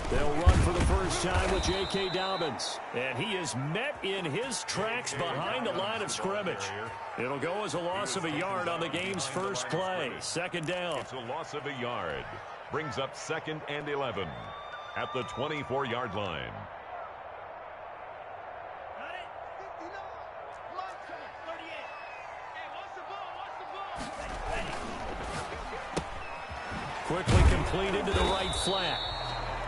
They'll run for the first time with J.K. Dobbins. And he is met in his tracks behind the line of scrimmage. It'll go as a loss of a yard on the game's first play. Second down. It's a loss of a yard. Brings up 2nd and 11 at the 24-yard line. Quickly completed to the right flat.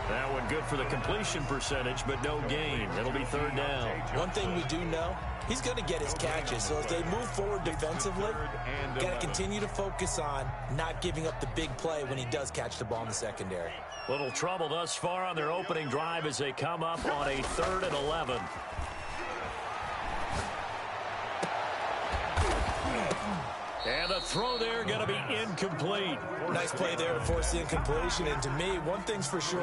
That one good for the completion percentage, but no gain. It'll be third down. One thing we do know, he's going to get his catches. So as they move forward defensively, got to continue to focus on not giving up the big play when he does catch the ball in the secondary. Little trouble thus far on their opening drive as they come up on a 3rd and 11. And the throw there going to be incomplete. Nice play there to force the incompletion. And to me, one thing's for sure.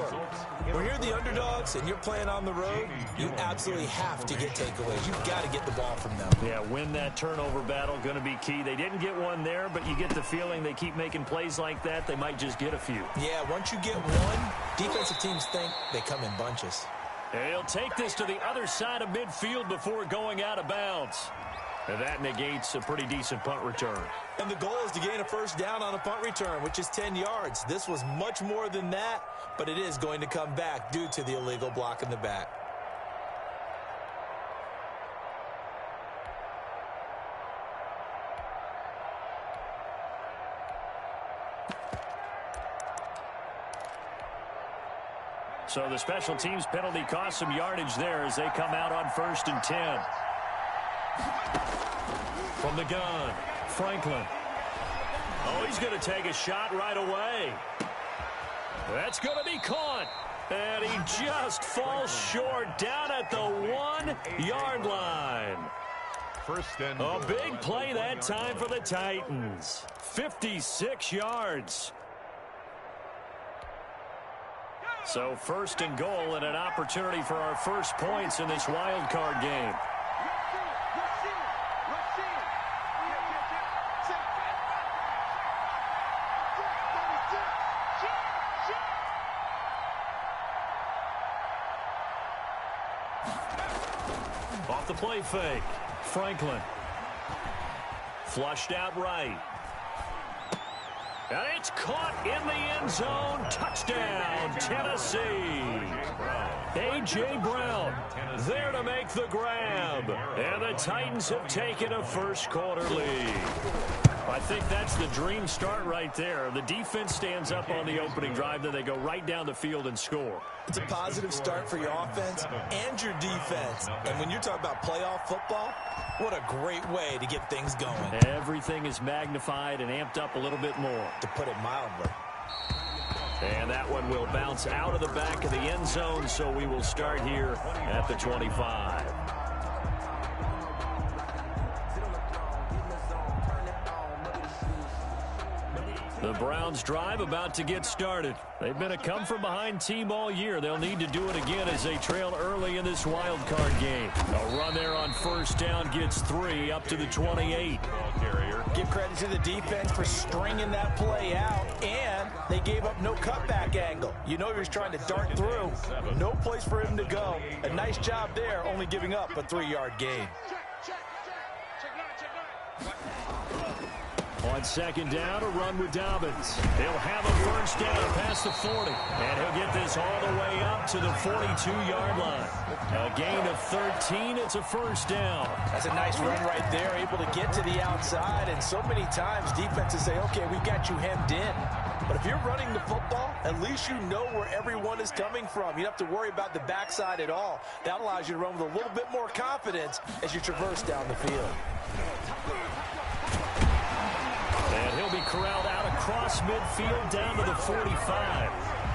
When you're the underdogs and you're playing on the road, you absolutely have to get takeaways. You've got to get the ball from them. Yeah, win that turnover battle, going to be key. They didn't get one there, but you get the feeling they keep making plays like that, they might just get a few. Yeah, once you get one, defensive teams think they come in bunches. And he'll take this to the other side of midfield before going out of bounds. And that negates a pretty decent punt return. And the goal is to gain a first down on a punt return, which is 10 yards. This was much more than that, but it is going to come back due to the illegal block in the back. So the special teams penalty cost some yardage there as they come out on 1st and 10. From the gun, Franklin. Oh, he's going to take a shot right away. That's going to be caught. And he just falls short down at the 1-yard line. A big play that time for the Titans. 56 yards. So 1st and goal and an opportunity for our first points in this wild card game. Off the play fake, Franklin. Flushed out right. And it's caught in the end zone. Touchdown, Tennessee. A.J. Brown there to make the grab. And the Titans have taken a first-quarter lead. I think that's the dream start right there. The defense stands up on the opening drive, then they go right down the field and score. It's a positive start for your offense and your defense. And when you're talking about playoff football, what a great way to get things going. Everything is magnified and amped up a little bit more. To put it mildly. And that one will bounce out of the back of the end zone, so we will start here at the 25. The Browns drive about to get started. They've been a come-from-behind team all year. They'll need to do it again as they trail early in this wild card game. A run there on 1st down gets 3 up to the 28. Give credit to the defense for stringing that play out, and they gave up no cutback angle. You know he was trying to dart through. No place for him to go. A nice job there, only giving up a 3-yard gain. On 2nd down, a run with Dobbins. He'll have a first down past the 40. And he'll get this all the way up to the 42-yard line. A gain of 13. It's a first down. That's a nice run right there, able to get to the outside. And so many times defenses say, okay, we got you hemmed in. But if you're running the football, at least you know where everyone is coming from. You don't have to worry about the backside at all. That allows you to run with a little bit more confidence as you traverse down the field. And he'll be corralled out across midfield down to the 45.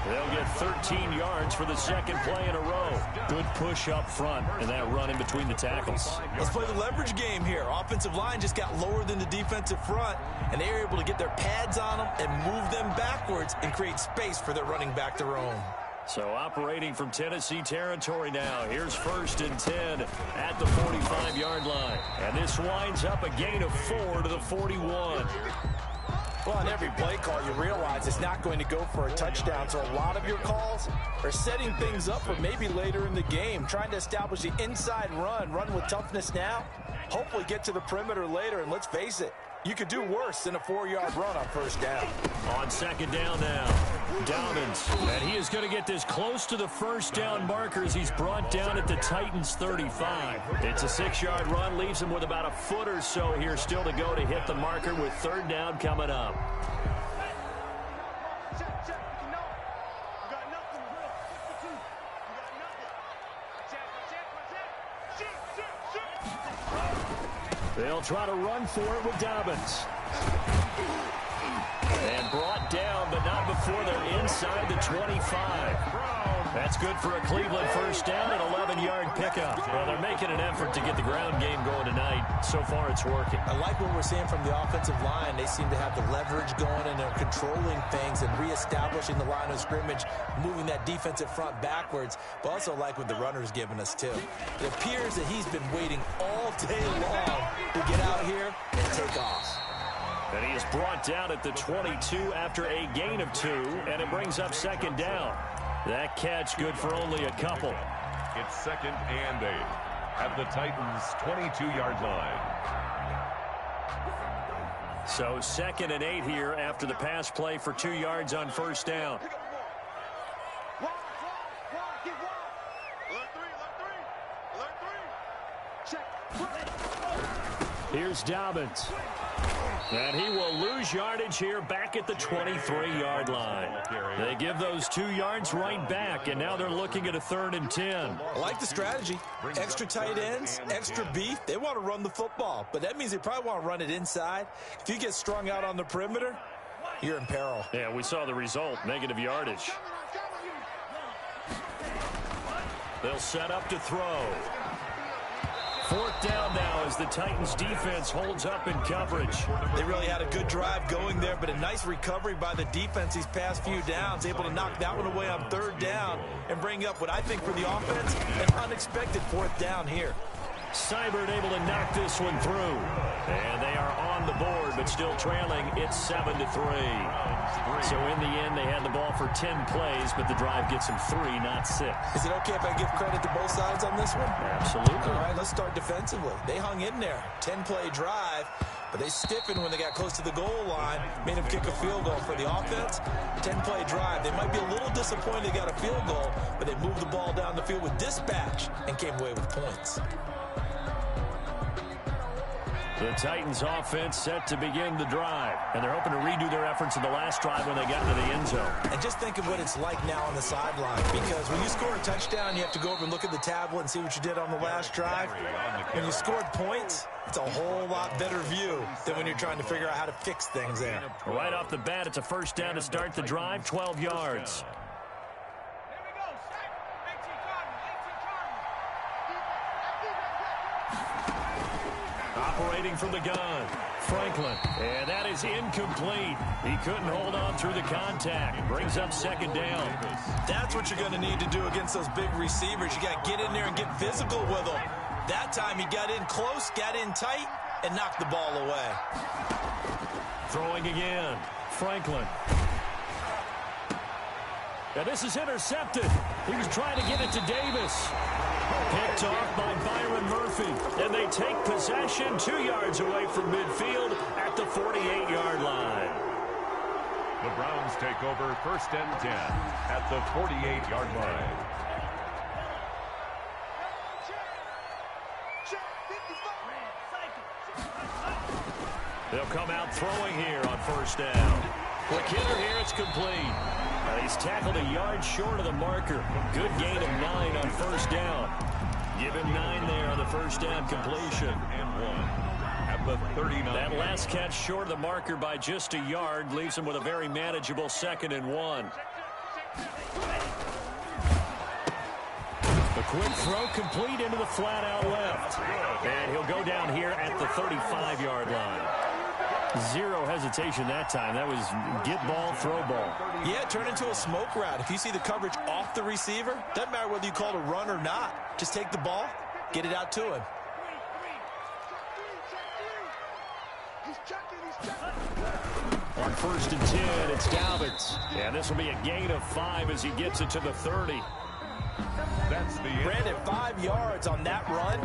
They'll get 13 yards for the second play in a row. Good push up front and that run in between the tackles. Let's play the leverage game here. Offensive line just got lower than the defensive front, and they were able to get their pads on them and move them backwards and create space for their running back to roam. So operating from Tennessee territory now. Here's 1st and 10 at the 45-yard line. And this winds up a gain of 4 to the 41. Well, on every play call, you realize defense is not going to go for a touchdown. So a lot of your calls are setting things up for maybe later in the game, trying to establish the inside run with toughness now, hopefully get to the perimeter later. And let's face it, you could do worse than a 4-yard run on first down. On second down now, Dobbins. And he is going to get this close to the first down marker as he's brought down at the Titans' 35. It's a 6-yard run, leaves him with about a foot or so here still to go to hit the marker with third down coming up. They'll try to run for it with Dobbins. And brought down, but not before they're inside the 25. That's good for a Cleveland first down, an 11-yard pickup. Well, they're making an effort to get the ground game going tonight. So far, it's working. I like what we're seeing from the offensive line. They seem to have the leverage going, and they're controlling things and reestablishing the line of scrimmage, moving that defensive front backwards. But also like what the runner's giving us, too. It appears that he's been waiting all day long to get out here and take off. And he is brought down at the 22 after a gain of 2, and it brings up second down. That catch good for only a couple. It's 2nd and 8 at the Titans' 22-yard line. So 2nd and 8 here after the pass play for 2 yards on first down. Here's Dobbins. And he will lose yardage here back at the 23-yard line. They give those 2 yards right back, and now they're looking at a 3rd and 10. I like the strategy. Extra tight ends, extra beef. They want to run the football, but that means they probably want to run it inside. If you get strung out on the perimeter, you're in peril. Yeah, we saw the result, negative yardage. They'll set up to throw. 4th down now as the Titans defense holds up in coverage. They really had a good drive going there, but a nice recovery by the defense these past few downs, able to knock that one away on 3rd down and bring up what I think for the offense, an unexpected 4th down here. Seibert able to knock this one through. And they are on the board, but still trailing. It's 7-3. So in the end, they had the ball for 10 plays, but the drive gets them 3, not 6. Is it okay if I give credit to both sides on this one? Absolutely. All right, let's start defensively. They hung in there. 10-play drive, but they stiffened when they got close to the goal line, made them kick a field goal. For the offense, 10-play drive. They might be a little disappointed they got a field goal, but they moved the ball down the field with dispatch and came away with points. The Titans offense set to begin the drive, and they're hoping to redo their efforts in the last drive when they got into the end zone. And just think of what it's like now on the sideline, because when you score a touchdown, you have to go over and look at the tablet and see what you did on the last drive. When you scored points, it's a whole lot better view than when you're trying to figure out how to fix things there. Right off the bat, it's a first down to start the drive, 12 yards. Operating from the gun, Franklin, and that is incomplete. He couldn't hold on through the contact. Brings up second down. That's what you're going to need to do against those big receivers. You got to get in there and get physical with them. That time he got in close, got in tight, and knocked the ball away. Throwing again, Franklin. Now this is intercepted. He was trying to get it to Davis. Picked off by Byron Murphy. And they take possession 2 yards away from midfield at the 48-yard line. The Browns take over 1st and 10 at the 48-yard line. They'll come out throwing here on first down. McKinnon here, it's complete. He's tackled a yard short of the marker. Good gain of 9 on first down. Give him 9 there on the first down completion. And 1 at the 39. That last catch short of the marker by just a yard leaves him with a very manageable 2nd and 1. The quick throw complete into the flat out left. And he'll go down here at the 35-yard line. Zero hesitation that time. That was get ball, throw ball. Yeah, turn into a smoke route. If you see the coverage off the receiver, doesn't matter whether you call it a run or not. Just take the ball, get it out to him. On 1st and 10, it's Dobbins. And this will be a gain of 5 as he gets it to the 30. That's the end. Brandon, 5 yards on that run.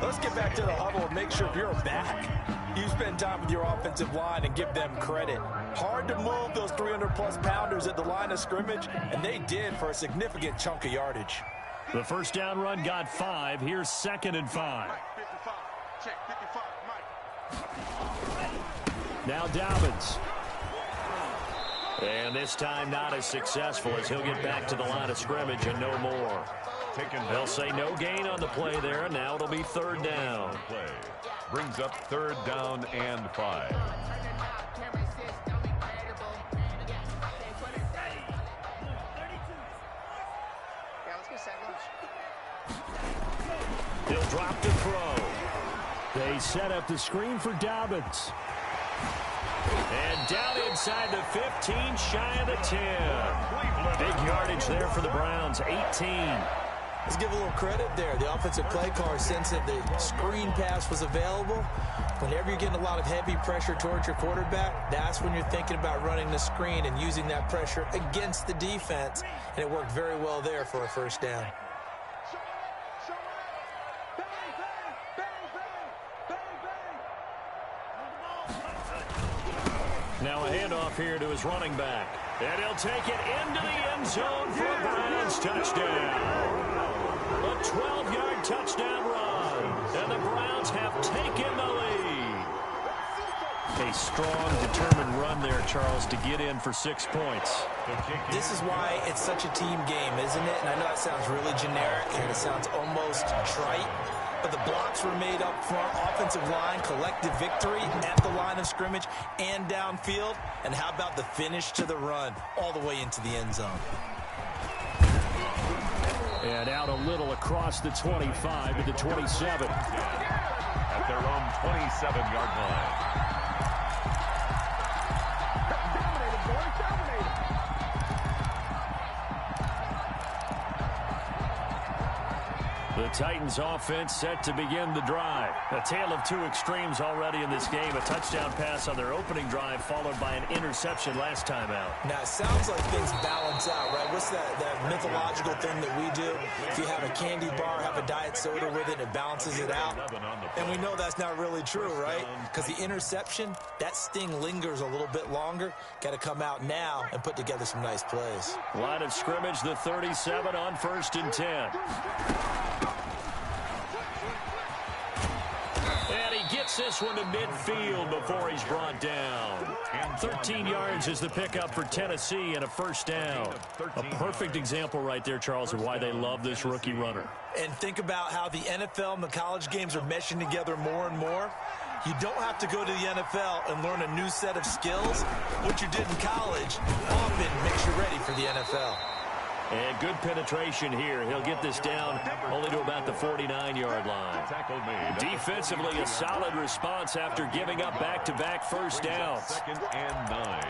Let's get back to the huddle and make sure if you're back, you spend time with your offensive line and give them credit. Hard to move those 300-plus pounders at the line of scrimmage, and they did for a significant chunk of yardage. The first down run got 5. Here's 2nd and 5. Now Dobbins. And this time not as successful as he'll get back to the line of scrimmage and no more. They'll say no gain on the play there, and now it'll be 3rd down. Play brings up 3rd down and 5. He'll drop the throw. They set up the screen for Dobbins. And down inside the 15, shy of the 10. Big yardage there for the Browns, 18. Let's give a little credit there. The offensive play caller sensed that the screen pass was available. Whenever you're getting a lot of heavy pressure towards your quarterback, that's when you're thinking about running the screen and using that pressure against the defense. And it worked very well there for a 1st down. Now a handoff here to his running back. And he'll take it into the end zone for a Browns touchdown. A 12-yard touchdown run. And the Browns have taken the lead. A strong, determined run there, Charles, to get in for 6 points. This is why it's such a team game, isn't it? And I know that sounds really generic and it sounds almost trite. But the blocks were made up front, offensive line, collective victory at the line of scrimmage and downfield. And how about the finish to the run all the way into the end zone? And out a little across the 25 to the 27. At their own 27-yard line. The Titans offense set to begin the drive. A tale of 2 extremes already in this game. A touchdown pass on their opening drive followed by an interception last time out. Now, it sounds like things balance out, right? What's that mythological thing that we do? If you have a candy bar, have a diet soda with it, it balances it out. And we know that's not really true, right? Because the interception, that sting lingers a little bit longer. Got to come out now and put together some nice plays. Line of scrimmage, the 37 on 1st and 10. And he gets this one to midfield before he's brought down. 13 yards is the pickup for Tennessee and a 1st down. A perfect example right there, Charles, of why they love this rookie runner. And think about how the NFL and the college games are meshing together more and more. You don't have to go to the NFL and learn a new set of skills. What you did in college often makes you ready for the NFL. And good penetration here. He'll get this down only to about the 49-yard line. Defensively, a solid response after giving up back-to-back 1st downs. 2nd and 9.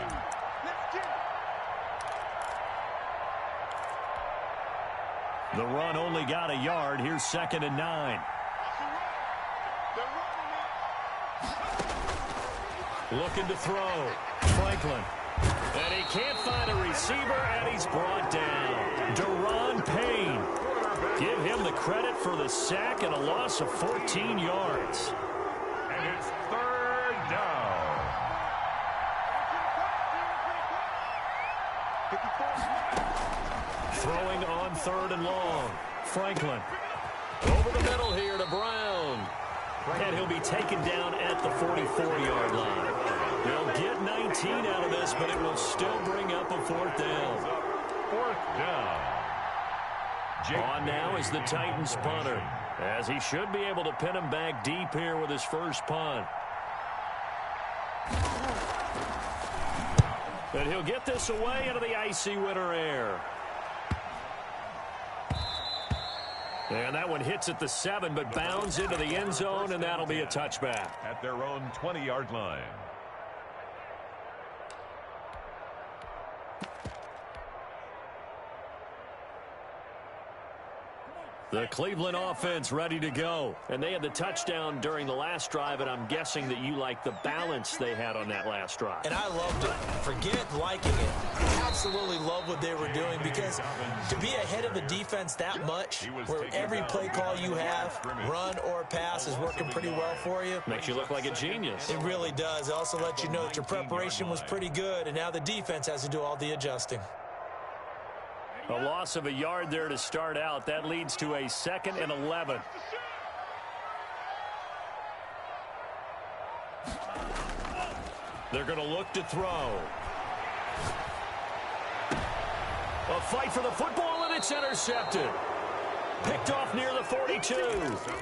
The run only got a yard. Here's 2nd and 9. Looking to throw. Franklin. And he can't find a receiver, and he's brought down. Deron Payne. Give him the credit for the sack and a loss of 14 yards. And it's 3rd down. Throwing on 3rd and long. Franklin. Over the middle here to Brown. And he'll be taken down at the 44-yard line. They'll get 19 out of this, but it will still bring up a 4th down. 4th down. On now is the Titans punter, as he should be able to pin him back deep here with his first punt. And he'll get this away into the icy winter air. And that one hits at the 7, but bounds into the end zone, and that'll be a touchback. At their own 20-yard line. The Cleveland offense ready to go. And they had the touchdown during the last drive, and I'm guessing that you like the balance they had on that last drive. And I loved it. Forget liking it. Absolutely love what they were doing, because to be ahead of the defense that much, where every play call you have, run or pass, is working pretty well for you. Makes you look like a genius. It really does. It also lets you know that your preparation was pretty good, and now the defense has to do all the adjusting. A loss of a yard there to start out. That leads to a 2nd and 11. They're going to look to throw. A fight for the football, and it's intercepted. Picked off near the 42.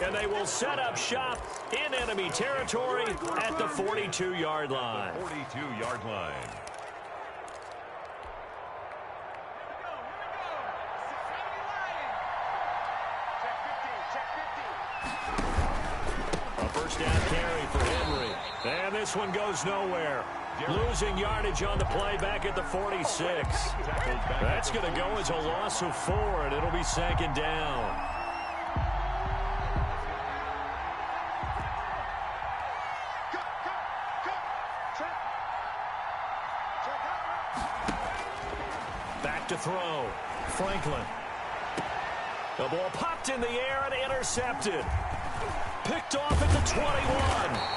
And they will set up shop in enemy territory at the 42-yard line. 42-yard line. First down carry for Henry. And this one goes nowhere. Losing yardage on the play back at the 46. That's going to go as a loss of 4, and it'll be 2nd down. Back to throw. Franklin. The ball popped in the air and intercepted. Picked off at the 21.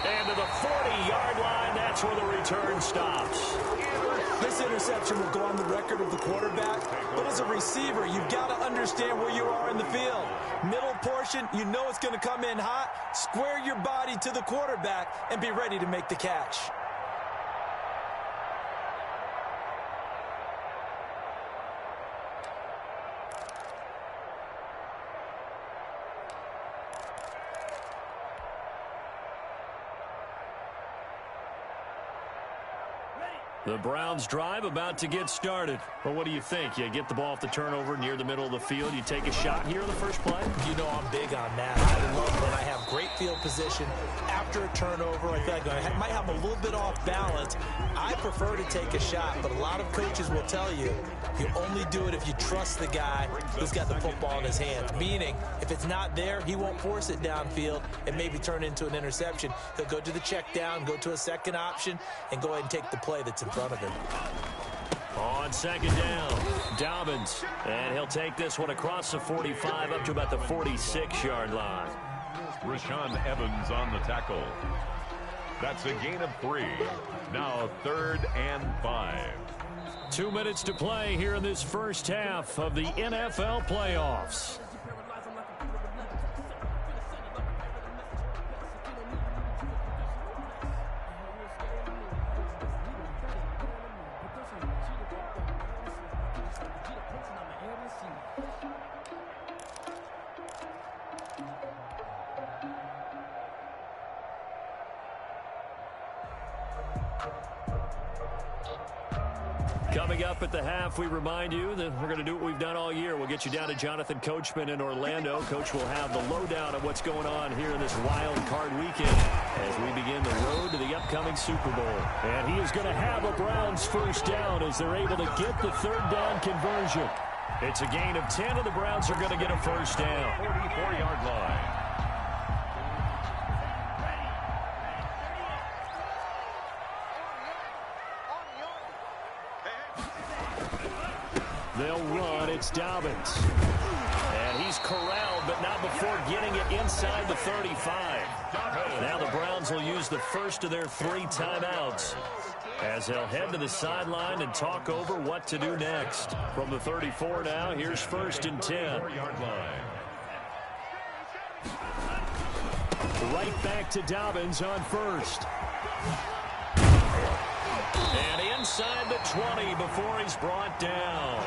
And to the 40-yard line, that's where the return stops. This interception will go on the record of the quarterback, but as a receiver, you've got to understand where you are in the field. Middle portion, you know it's going to come in hot. Square your body to the quarterback and be ready to make the catch. The Browns drive about to get started. Well, what do you think? You get the ball off the turnover near the middle of the field. You take a shot here in the first play? You know I'm big on that. I love when I have great field position after a turnover. I feel like I might have a little bit off balance. I prefer to take a shot, but a lot of coaches will tell you only do it if you trust the guy who's got the football in his hand. Meaning, if it's not there, he won't force it downfield and maybe turn into an interception. He'll go to the check down, go to a second option, and go ahead and take the play that's in front of him. On 2nd down, Dobbins. And he'll take this one across the 45 up to about the 46-yard line. Rashaan Evans on the tackle. That's a gain of 3. Now 3rd and 5. 2 minutes to play here in this first half of the NFL playoffs. Coming up at the half, we remind you that we're going to do what we've done all year. We'll get you down to Jonathan Coachman in Orlando. Coach will have the lowdown of what's going on here in this wild card weekend as we begin the road to the upcoming Super Bowl. And he is going to have a Browns first down as they're able to get the 3rd down conversion. It's a gain of 10, and the Browns are going to get a first down. 44-yard line. They'll run. It's Dobbins. And he's corralled, but not before getting it inside the 35. Now the Browns will use the first of their 3 timeouts as they'll head to the sideline and talk over what to do next. From the 34 now, here's 1st and 10. Right back to Dobbins on 1st. And inside the 20 before he's brought down.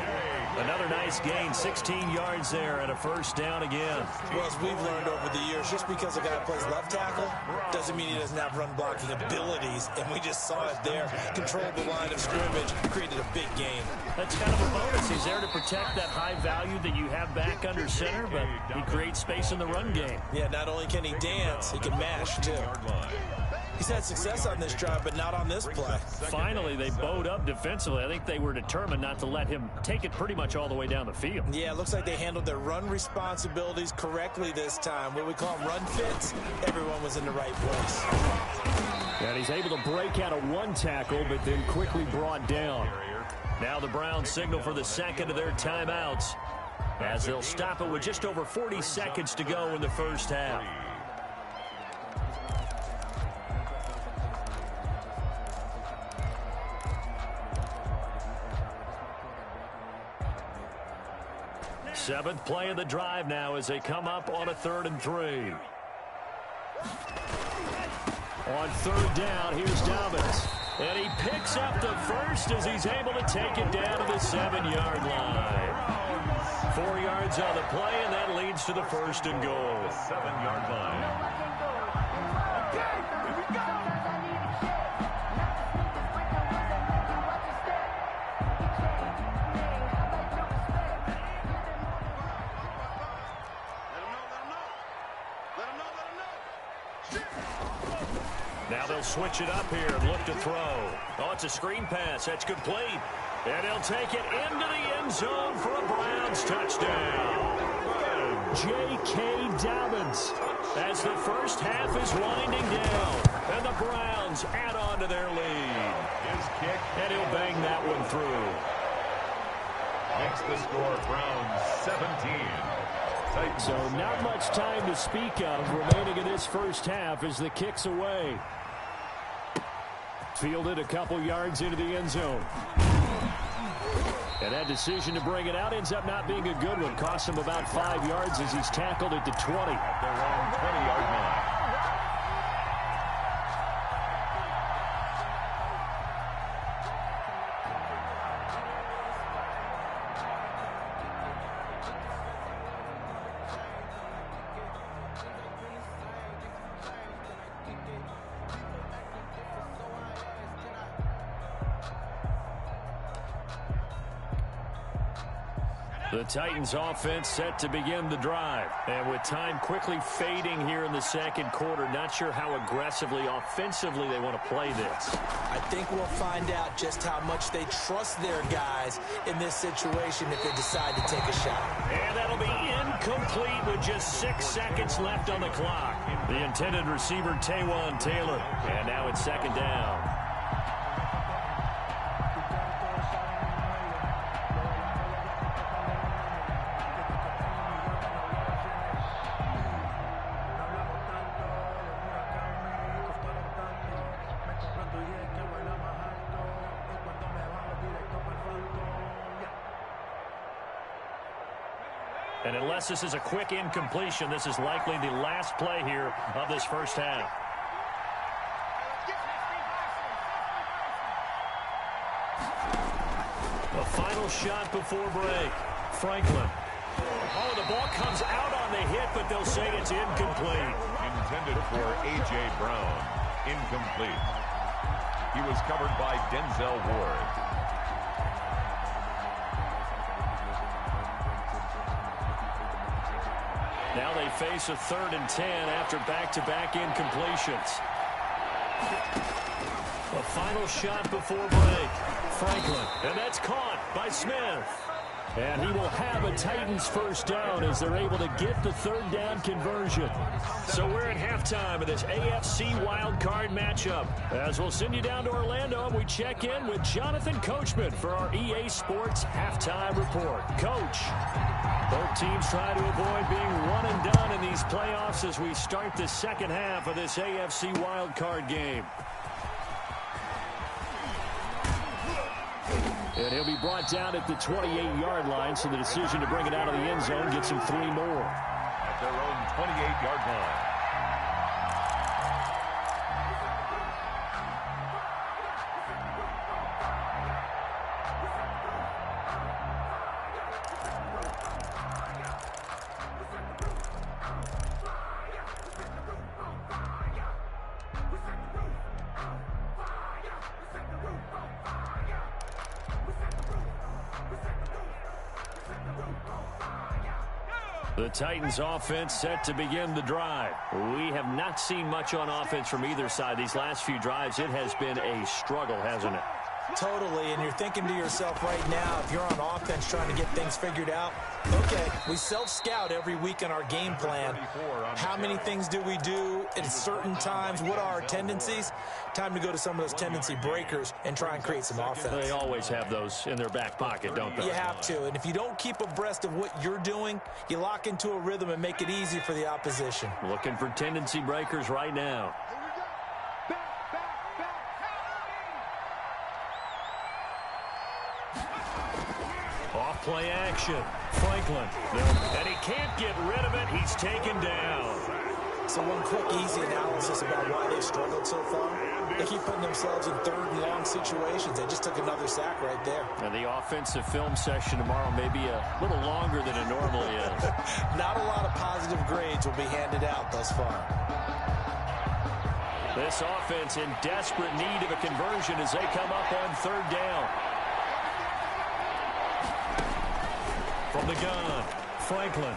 Another nice gain, 16 yards there and a first down again. Well, as we've learned over the years, just because a guy plays left tackle doesn't mean he doesn't have run blocking abilities. And we just saw it there. Controlled the line of scrimmage, created a big gain. That's kind of a bonus. He's there to protect that high value that you have back under center, but he creates space in the run game. Yeah, not only can he dance, he can mash too. He's had success on this drive, but not on this play. Finally, they bowed up defensively. I think they were determined not to let him take it pretty much all the way down the field. Yeah, it looks like they handled their run responsibilities correctly this time. What we call them run fits, everyone was in the right place. And he's able to break out of one tackle, but then quickly brought down. Now the Browns signal for the second of their timeouts, as they'll stop it with just over 40 seconds to go in the first half. Seventh play of the drive now as they come up on a 3rd and 3. On 3rd down, here's Dobbins. And he picks up the first as he's able to take it down to the 7-yard line. 4 yards on the play, and that leads to the 1st and goal. 7-yard line. Now they'll switch it up here and look to throw. Oh, it's a screen pass. That's complete. And he'll take it into the end zone for a Browns touchdown. J.K. Dobbins as the first half is winding down. And the Browns add on to their lead. His kick. And he'll bang that one through. Makes the score Browns 17. So not much time to speak of remaining in this first half as the kick's away. Fielded a couple yards into the end zone. And that decision to bring it out ends up not being a good one. Costs him about 5 yards as he's tackled at the 20. At their own 20-yard line. The Titans offense set to begin the drive. And with time quickly fading here in the second quarter, not sure how aggressively, offensively they want to play this. I think we'll find out just how much they trust their guys in this situation if they decide to take a shot. And that'll be incomplete with just 6 seconds left on the clock. The intended receiver, Taywan Taylor. And now it's 2nd down. And unless this is a quick incompletion, this is likely the last play here of this first half. A final shot before break. Franklin. Oh, the ball comes out on the hit, but they'll say it's incomplete. Intended for A.J. Brown. Incomplete. He was covered by Denzel Ward. Now they face a 3rd and 10 after back-to-back incompletions. A final shot before break. Franklin, and that's caught by Smith. And he will have a Titans first down as they're able to get the 3rd down conversion. So we're at halftime of this AFC wildcard matchup. As we'll send you down to Orlando, and we check in with Jonathan Coachman for our EA Sports Halftime Report. Coach, both teams try to avoid being one and done in these playoffs as we start the second half of this AFC wildcard game. And he'll be brought down at the 28-yard line, so the decision to bring it out of the end zone gets him 3 more. At their own 28-yard line. The Titans offense set to begin the drive. We have not seen much on offense from either side. These last few drives, it has been a struggle, hasn't it? Totally, and you're thinking to yourself right now, if you're on offense trying to get things figured out, okay, we self-scout every week in our game plan. How many things do we do at certain times? What are our tendencies? Time to go to some of those tendency breakers and try and create some offense. They always have those in their back pocket, don't they? You have to, and if you don't keep abreast of what you're doing, you lock into a rhythm and make it easy for the opposition. Looking for tendency breakers right now. Off-play action. Franklin. And he can't get rid of it. He's taken down. So one quick, easy analysis about why they've struggled so far. They keep putting themselves in third and long situations. They just took another sack right there. And the offensive film session tomorrow may be a little longer than it normally is. Not a lot of positive grades will be handed out thus far. This offense in desperate need of a conversion as they come up on third down. From the gun, Franklin.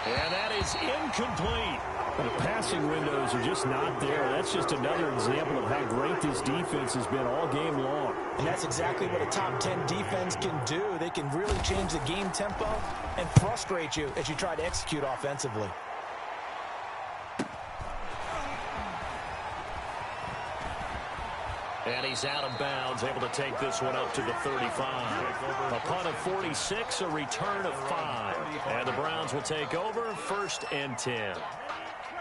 And that is incomplete. The passing windows are just not there. That's just another example of how great this defense has been all game long. And that's exactly what a top 10 defense can do. They can really change the game tempo and frustrate you as you try to execute offensively. And he's out of bounds, able to take this one up to the 35. A punt of 46, a return of 5. And the Browns will take over, 1st and 10.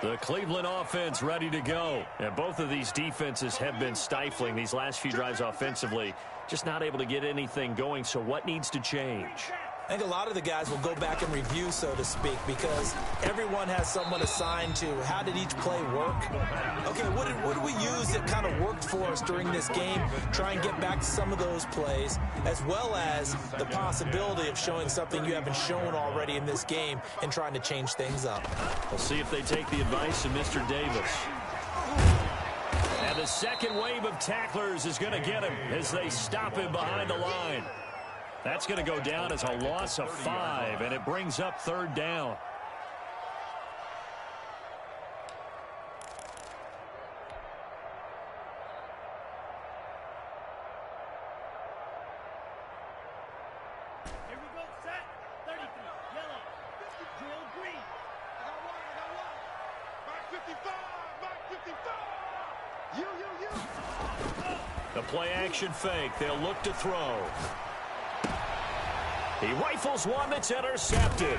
The Cleveland offense ready to go. And both of these defenses have been stifling these last few drives offensively. Just not able to get anything going, so what needs to change? I think a lot of the guys will go back and review, so to speak, because everyone has someone assigned to how did each play work. Okay, what did we use that kind of worked for us during this game? Try and get back to some of those plays, as well as the possibility of showing something you haven't shown already in this game and trying to change things up. We'll see if they take the advice of Mr. Davis. And the second wave of tacklers is going to get him as they stop him behind the line. That's going to go down as a loss of 5, and it brings up third down. Here we go, set. 33, yellow. Drill green. I got one. Mark 55. The play action fake. They'll look to throw. He rifles one that's intercepted.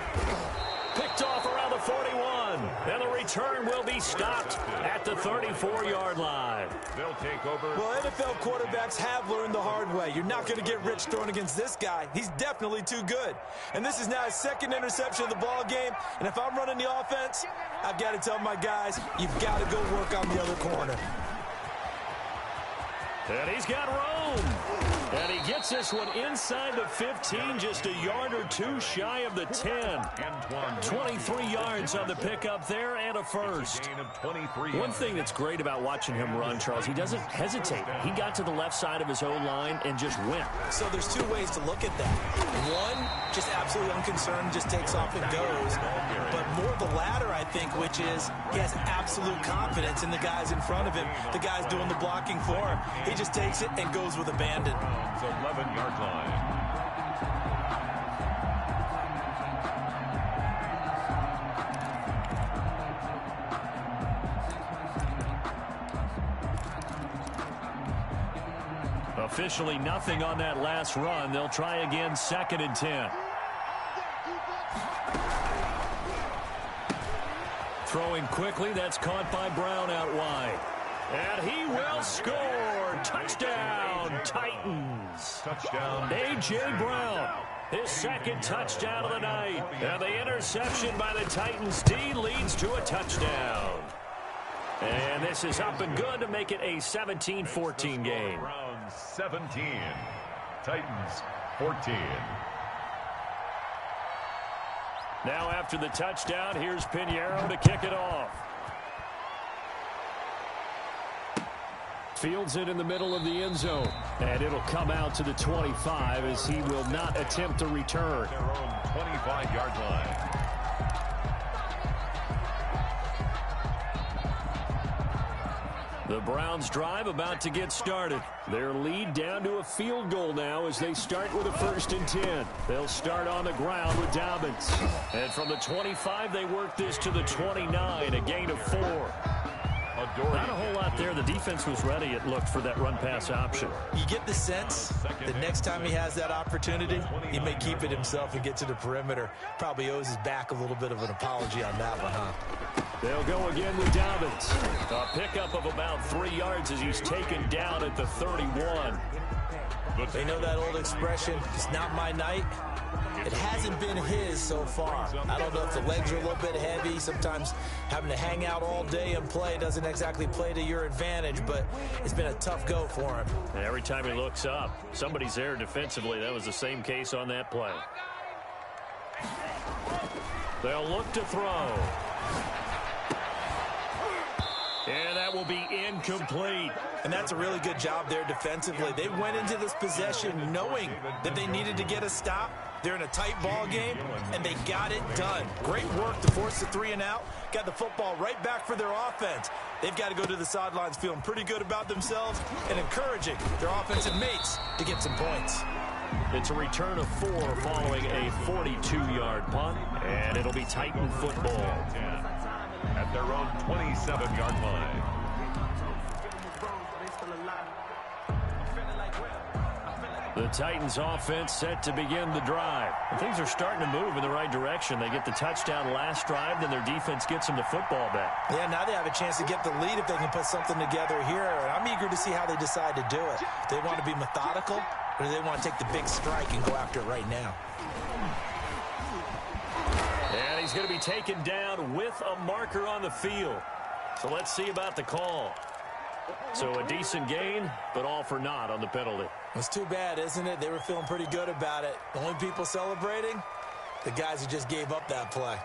Picked off around the 41. And the return will be stopped at the 34-yard line. They'll take over. Well, NFL quarterbacks have learned the hard way. You're not going to get rich throwing against this guy. He's definitely too good. And this is now his second interception of the ball game. And if I'm running the offense, I've got to tell my guys, you've got to go work on the other corner. And he's got room. And he gets this one inside the 15, just a yard or two shy of the 10. 23 yards on the pickup there and a first. One thing that's great about watching him run, Charles, he doesn't hesitate. He got to the left side of his own line and just went. So there's two ways to look at that. One, just absolutely unconcerned, just takes off and goes. But more the latter, I think, which is he has absolute confidence in the guys in front of him, the guys doing the blocking for him. He just takes it and goes with abandon. 11-yard line. Officially nothing on that last run. They'll try again, 2nd and 10. Throwing quickly, that's caught by Brown out wide. And he will score. Touchdown, Titans. Touchdown. A.J. Brown, his second touchdown of the night. And the interception by the Titans D leads to a touchdown. And this is up and good to make it a 17-14 game. Browns 17. Titans 14. Now after the touchdown, here's Pinheiro to kick it off. Fields it in the middle of the end zone. And it'll come out to the 25 as he will not attempt to return. Their own 25-yard line. The Browns drive about to get started. Their lead down to a field goal now as they start with a 1st and 10. They'll start on the ground with Dobbins. And from the 25, they work this to the 29, a gain of 4. Not a whole lot there. The defense was ready, it looked, for that run-pass option. You get the sense that next time he has that opportunity, he may keep it himself and get to the perimeter. Probably owes his back a little bit of an apology on that one, huh? They'll go again with Dobbins. A pickup of about 3 yards as he's taken down at the 31. They know that old expression, it's not my night. It hasn't been his so far. I don't know if the legs are a little bit heavy. Sometimes having to hang out all day and play doesn't exactly play to your advantage, but it's been a tough go for him. And every time he looks up, somebody's there defensively. That was the same case on that play. They'll look to throw. And that will be incomplete. And that's a really good job there defensively. They went into this possession knowing that they needed to get a stop. They're in a tight ball game, and they got it done. Great work to force the 3 and out. Got the football right back for their offense. They've got to go to the sidelines feeling pretty good about themselves and encouraging their offensive mates to get some points. It's a return of 4 following a 42-yard punt, and it'll be Titan football. At their own 27-yard line. The Titans offense set to begin the drive. And things are starting to move in the right direction. They get the touchdown last drive, then their defense gets them the football back. Yeah, now they have a chance to get the lead if they can put something together here. And I'm eager to see how they decide to do it. Do they want to be methodical, or do they want to take the big strike and go after it right now? And he's going to be taken down with a marker on the field. So let's see about the call. So a decent gain, but all for naught on the penalty. It's too bad, isn't it? They were feeling pretty good about it. The only people celebrating, the guys who just gave up that play.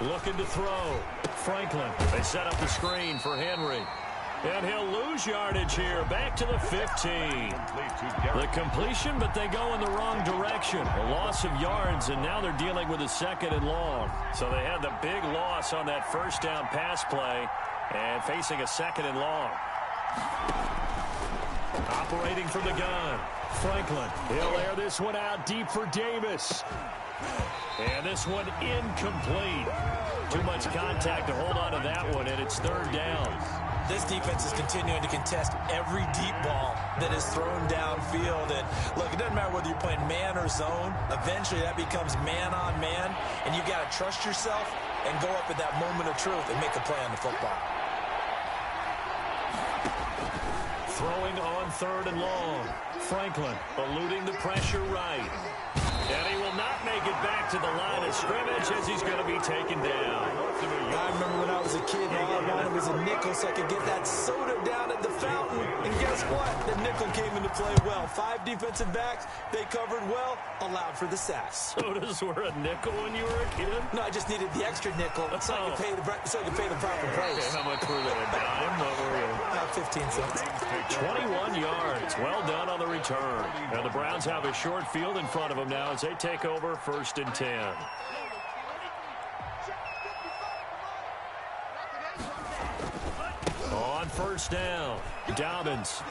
Looking to throw. Franklin. They set up the screen for Henry. And he'll lose yardage here. Back to the 15. The completion, but they go in the wrong direction. A loss of yards, and now they're dealing with a 2nd and long. So they had the big loss on that 1st down pass play and facing a 2nd and long. Operating from the gun. Franklin. He'll air this one out deep for Davis. And this one incomplete. Too much contact to hold on to that one, and it's 3rd down. This defense is continuing to contest every deep ball that is thrown downfield. And look, it doesn't matter whether you're playing man or zone. Eventually, that becomes man on man. And you got to trust yourself and go up at that moment of truth and make a play on the football. Throwing on 3rd and long. Franklin eluding the pressure right. And he will not make it back to the line of scrimmage as he's going to be taken down. I remember when I was a kid, all I wanted was a nickel so I could get that soda down at the fountain. And guess what? The nickel came into play well. 5 defensive backs, they covered well, allowed for the sacks. Sodas were a nickel when you were a kid? No, I just needed the extra nickel so I could pay the proper price. Okay, how much were they? A dime? What were you? About 15 cents. 21 yards. Well done on the return. And the Browns have a short field in front of them now as they take over 1st and 10. On 1st down, Dobbins.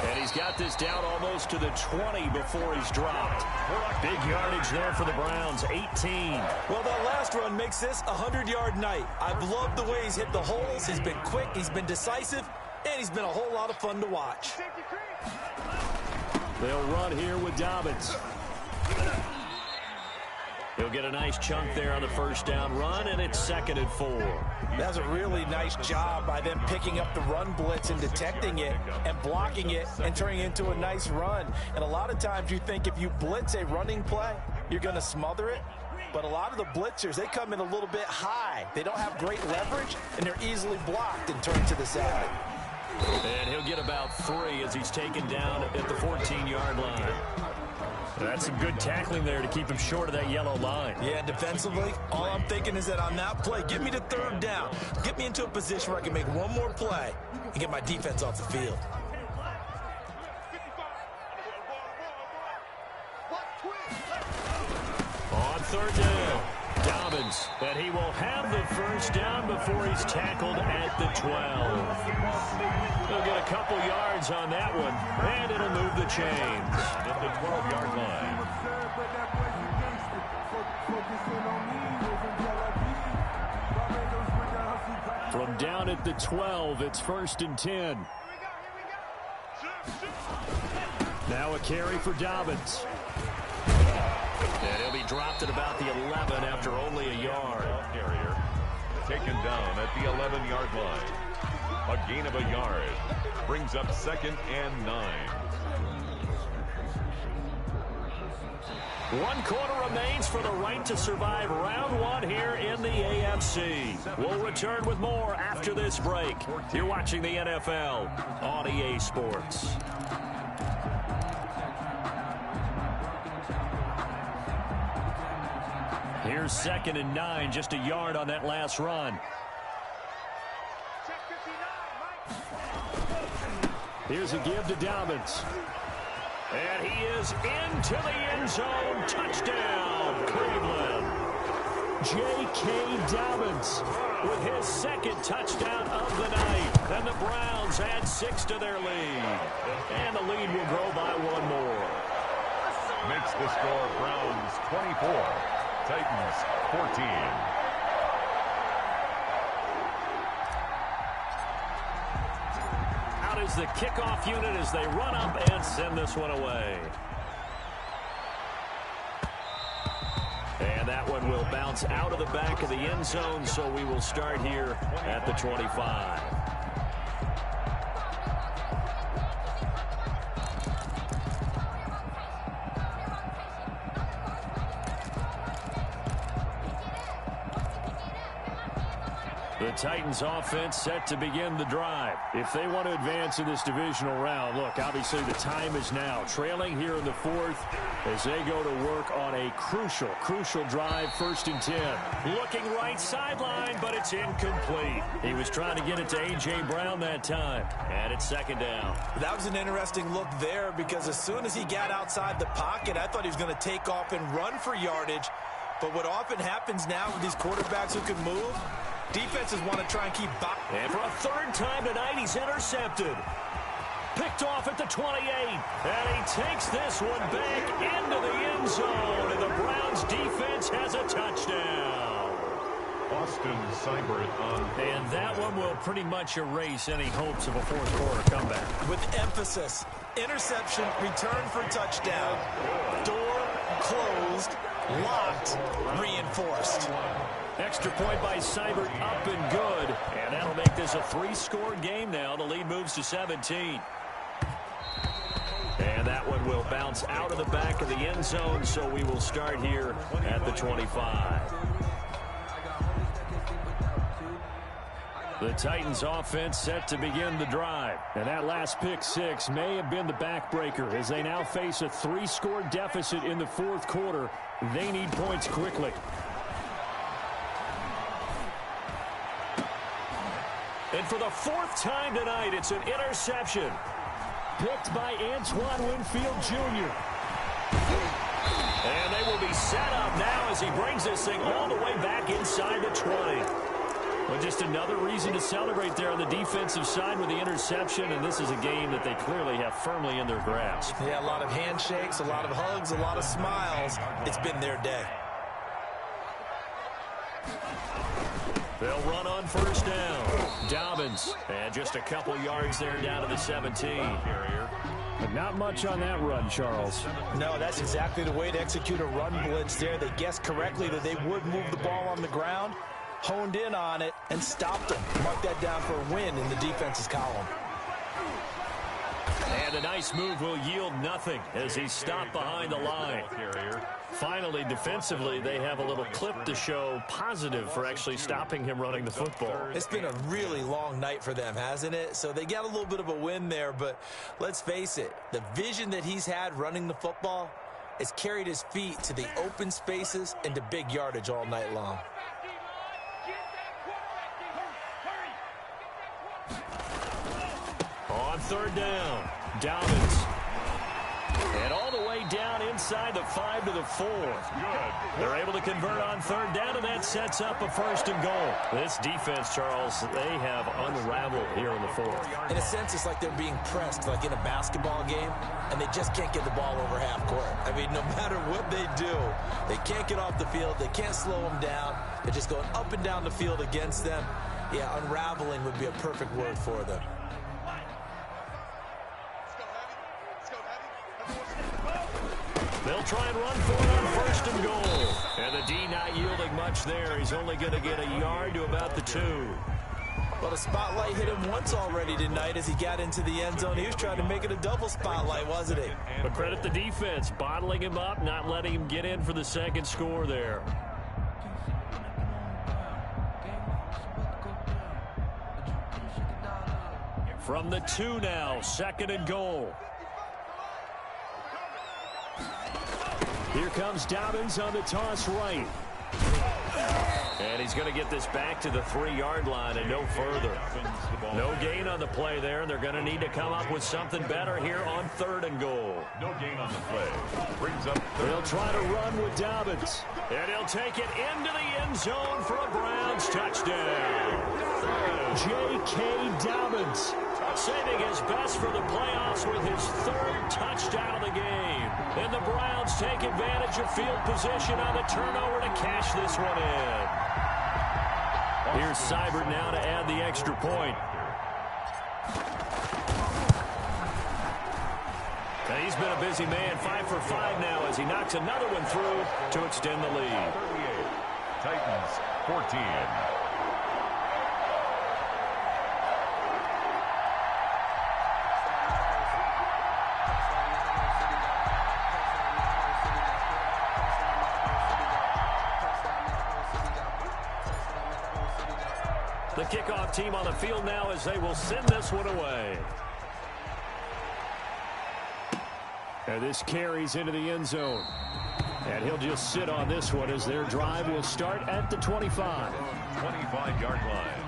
And he's got this down almost to the 20 before he's dropped. Big yardage there for the Browns, 18. Well, that last run makes this a 100-yard night. I've loved the way he's hit the holes. He's been quick, he's been decisive, and he's been a whole lot of fun to watch. They'll run here with Dobbins. He'll get a nice chunk there on the 1st down run, and it's 2nd and 4. That's a really nice job by them picking up the run blitz and detecting it and blocking it and turning it into a nice run. And a lot of times you think if you blitz a running play, you're going to smother it. But a lot of the blitzers, they come in a little bit high. They don't have great leverage, and they're easily blocked and turned to the side. And he'll get about 3 as he's taken down at the 14-yard line. That's some good tackling there to keep him short of that yellow line. Yeah, defensively, all I'm thinking is that on that play, get me to third down. Get me into a position where I can make one more play and get my defense off the field. On third down, Dobbins, and he will have the first down before he's tackled at the 12. He'll get a couple yards on that one, and it'll move the chains. At the 12-yard line. From down at the 12, it's 1st and 10. Now a carry for Dobbins. And he'll be dropped at about the 11 after only a yard. Carrier taken down at the 11-yard line. A gain of a yard brings up 2nd and 9. 1 quarter remains for the right to survive round 1 here in the AFC. We'll return with more after this break. You're watching the NFL on EA Sports. Here's 2nd and 9, just a yard on that last run. Here's a give to Dobbins. And he is into the end zone. Touchdown, Cleveland. J.K. Dobbins with his 2nd touchdown of the night. And the Browns add 6 to their lead. And the lead will grow by 1 more. Makes the score Browns 24, Titans 14. Is the kickoff unit as they run up and send this one away. And that one will bounce out of the back of the end zone, so we will start here at the 25. The Titans offense set to begin the drive. If they want to advance in this divisional round, look, obviously the time is now. Trailing here in the 4th as they go to work on a crucial drive, 1st and 10. Looking right sideline, but it's incomplete. He was trying to get it to A.J. Brown that time, and it's 2nd down. That was an interesting look there because as soon as he got outside the pocket, I thought he was going to take off and run for yardage. But what often happens now with these quarterbacks who can move, defenses want to try and keep box. And for a 3rd time tonight, he's intercepted. Picked off at the 28. And he takes this one back into the end zone. And the Browns defense has a touchdown. Austin Seibert on. And that one will pretty much erase any hopes of a 4th quarter comeback. With emphasis, interception, return for touchdown. Door closed, locked, reinforced. Extra point by Seibert, up and good. And that'll make this a 3-score game now. The lead moves to 17. And that one will bounce out of the back of the end zone, so we will start here at the 25. The Titans offense set to begin the drive. And that last pick 6 may have been the backbreaker as they now face a 3-score deficit in the 4th quarter. They need points quickly. And for the 4th time tonight, it's an interception. Picked by Antoine Winfield Jr. And they will be set up now as he brings this thing all the way back inside the 20. Well, just another reason to celebrate there on the defensive side with the interception, and this is a game that they clearly have firmly in their grasp. Yeah, a lot of handshakes, a lot of hugs, a lot of smiles. It's been their day. They'll run on 1st down. Dobbins, and just a couple yards there down to the 17. But not much on that run, Charles. No, that's exactly the way to execute a run blitz there. They guessed correctly that they would move the ball on the ground, honed in on it, and stopped them. Mark that down for a win in the defense's column. And a nice move will yield nothing as he's stopped behind the line. Finally, defensively, they have a little clip to show positive for actually stopping him running the football. It's been a really long night for them, hasn't it? So they got a little bit of a win there, but let's face it, the vision that he's had running the football, has carried his feet to the open spaces and to big yardage all night long. On third down, Dobbins. And all the way down inside the 5 to the 4. They're able to convert on third down, and that sets up a 1st and goal. This defense, Charles, they have unraveled here in the 4th. In a sense, it's like they're being pressed, like in a basketball game, and they just can't get the ball over half court. I mean, no matter what they do, they can't get off the field. They can't slow them down. They're just going up and down the field against them. Yeah, unraveling would be a perfect word for them. They'll try and run for it on 1st and goal. And the D not yielding much there. He's only going to get a yard to about the 2. Well, the spotlight hit him once already tonight as he got into the end zone. He was trying to make it a double spotlight, wasn't he? But credit the defense, bottling him up, not letting him get in for the 2nd score there. From the 2 now, 2nd and goal. Here comes Dobbins on the toss right. And he's going to get this back to the 3-yard line and no further. No gain on the play there, and they're going to need to come up with something better here on 3rd and goal. No gain on the play. Brings up They'll try to run with Dobbins. And he'll take it into the end zone for a Browns touchdown. J.K. Dobbins saving his best for the playoffs with his 3rd touchdown of the game. And the Browns take advantage of field position on the turnover to cash this one in. Here's Seibert now to add the extra point. And he's been a busy man, 5 for 5 now as he knocks another one through to extend the lead. 38. Titans 14. The kickoff team on the field now as they will send this one away. And this carries into the end zone. And he'll just sit on this one as their drive will start at the 25. 25-yard line.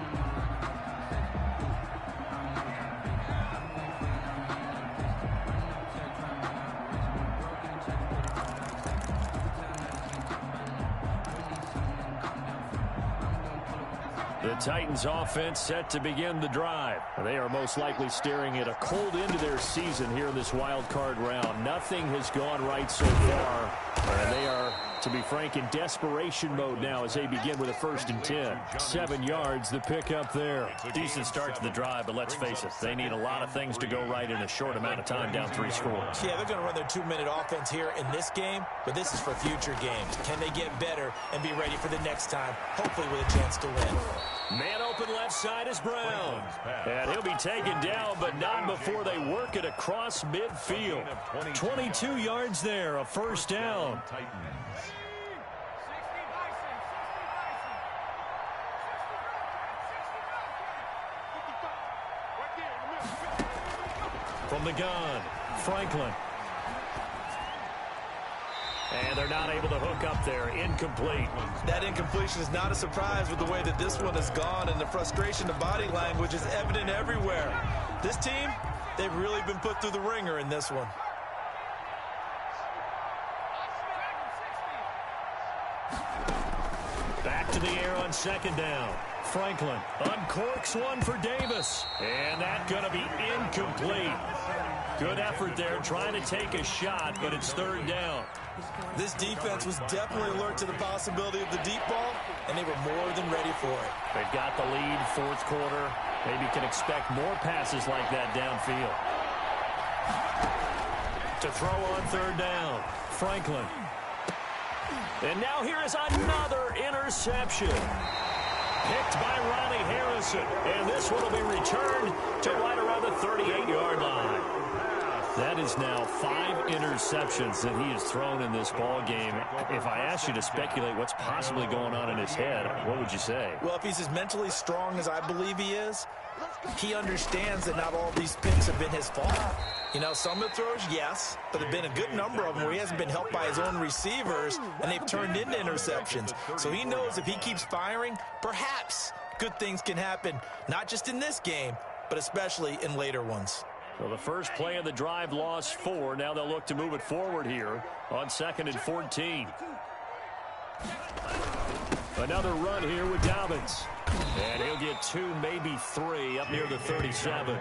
The Titans offense set to begin the drive. They are most likely staring at a cold end to their season here in this wild card round. Nothing has gone right so far. And they are, to be frank, in desperation mode now as they begin with a 1st and 10. 7 yards, the pickup there. Decent start to the drive, but let's face it, they need a lot of things to go right in a short amount of time, down 3 scores. Yeah, they're going to run their 2-minute offense here in this game, but this is for future games. Can they get better and be ready for the next time, hopefully with a chance to win? Man open left side is Brown. And he'll be taken down, but not before they work it across midfield. 22 yards there, a 1st down. From the gun, Franklin. And they're not able to hook up there. Incomplete. That incompletion is not a surprise with the way that this one has gone, and the frustration, the body language is evident everywhere. This team, they've really been put through the ringer in this one. Back to the air on 2nd down. Franklin uncorks one for Davis. And that's going to be incomplete. Good effort there trying to take a shot, but it's 3rd down. This defense was definitely alert to the possibility of the deep ball, and they were more than ready for it. They've got the lead, 4th quarter. Maybe can expect more passes like that downfield. To throw on 3rd down, Franklin. And now here is another interception. Picked by Ronnie Harrison. And this one will be returned to right around the 38-yard line. That is now 5 interceptions that he has thrown in this ball game. If I asked you to speculate what's possibly going on in his head, what would you say? Well, if he's as mentally strong as I believe he is, he understands that not all these picks have been his fault. You know, some of the throws, yes, but there have been a good number of them where he hasn't been helped by his own receivers, and they've turned into interceptions. So he knows if he keeps firing, perhaps good things can happen, not just in this game, but especially in later ones. So the first play of the drive lost 4. Now they'll look to move it forward here on 2nd and 14. Another run here with Dobbins. And he'll get 2, maybe 3 up near the 37.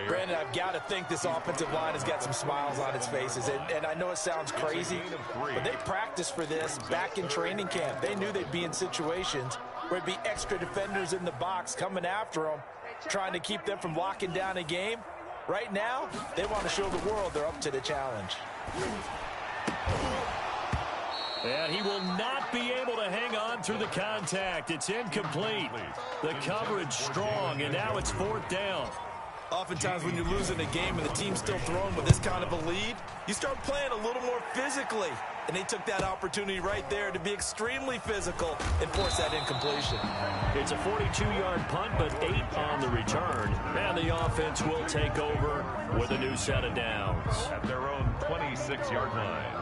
Brandon, I've got to think this offensive line has got some smiles on its faces. And I know it sounds crazy, but they practiced for this back in training camp. They knew they'd be in situations where it'd be extra defenders in the box coming after them, trying to keep them from locking down a game. Right now, they want to show the world they're up to the challenge. And he will not be able to hang on through the contact. It's incomplete. The coverage strong, and now it's 4th down. Oftentimes when you're losing a game and the team's still throwing with this kind of a lead, you start playing a little more physically. And they took that opportunity right there to be extremely physical and force that incompletion. It's a 42-yard punt, but 8 on the return. And the offense will take over with a new set of downs. At their own 26-yard line.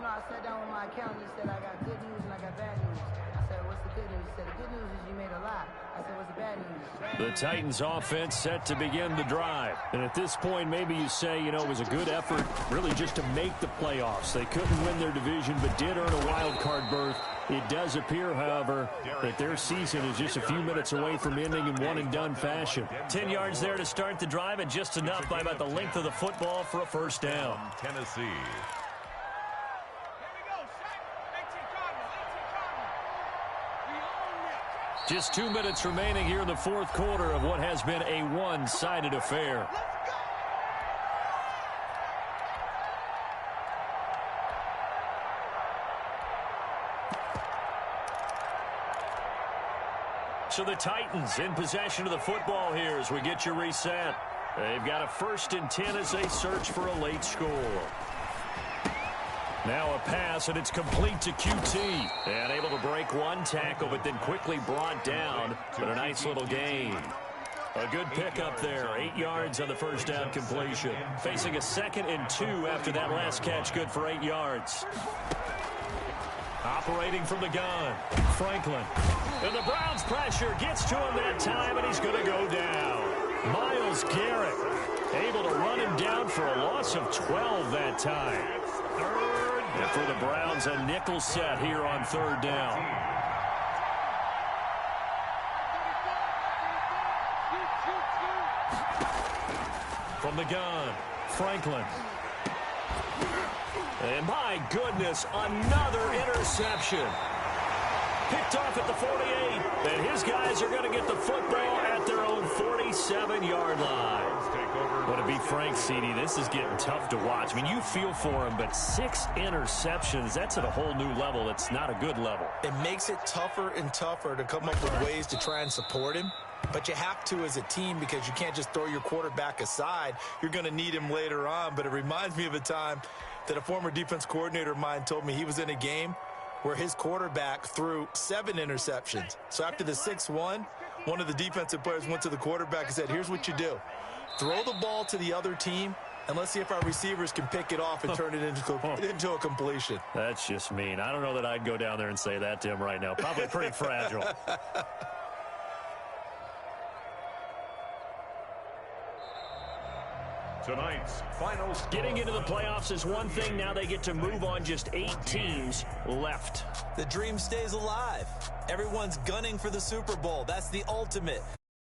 I sat down with my accountant. He said, I got good news and I got bad news. I said, what's the good news? He said, the good news is you made a lot. I said, what's the bad news? The Titans offense set to begin the drive. And at this point, maybe you say, you know, it was a good effort really just to make the playoffs. They couldn't win their division, but did earn a wild card berth. It does appear, however, that their season is just a few minutes away from ending in one-and-done fashion. 10 yards there to start the drive, and just enough by about the length of the football for a first down. Tennessee. Just 2 minutes remaining here in the 4th quarter of what has been a one-sided affair. So the Titans in possession of the football here as we get you reset. They've got a 1st and 10 as they search for a late score. Now a pass, and it's complete to QT. And able to break one tackle, but then quickly brought down. But a nice little gain. A good pickup there. 8 yards on the first down completion. Facing a 2nd and 2 after that last catch. Good for 8 yards. Operating from the gun, Franklin. And the Browns' pressure gets to him that time, and he's going to go down. Myles Garrett able to run him down for a loss of 12 that time. And for the Browns, a nickel set here on 3rd down. From the gun, Franklin. And my goodness, another interception. Picked off at the 48, and his guys are going to get the football at their own 47-yard line. But to be frank, CD, this is getting tough to watch. I mean, you feel for him, but 6 interceptions, that's at a whole new level. It's not a good level. It makes it tougher and tougher to come up with ways to try and support him. But you have to as a team because you can't just throw your quarterback aside. You're going to need him later on. But it reminds me of a time that a former defense coordinator of mine told me he was in a game where his quarterback threw 7 interceptions. So after the 6-1, one of the defensive players went to the quarterback and said, here's what you do. Throw the ball to the other team, and let's see if our receivers can pick it off and turn it into a completion. That's just mean. I don't know that I'd go down there and say that to him right now. Probably pretty fragile. Tonight's final score. Getting into the playoffs is one thing. Now they get to move on. Just 8 teams left. The dream stays alive. Everyone's gunning for the Super Bowl. That's the ultimate.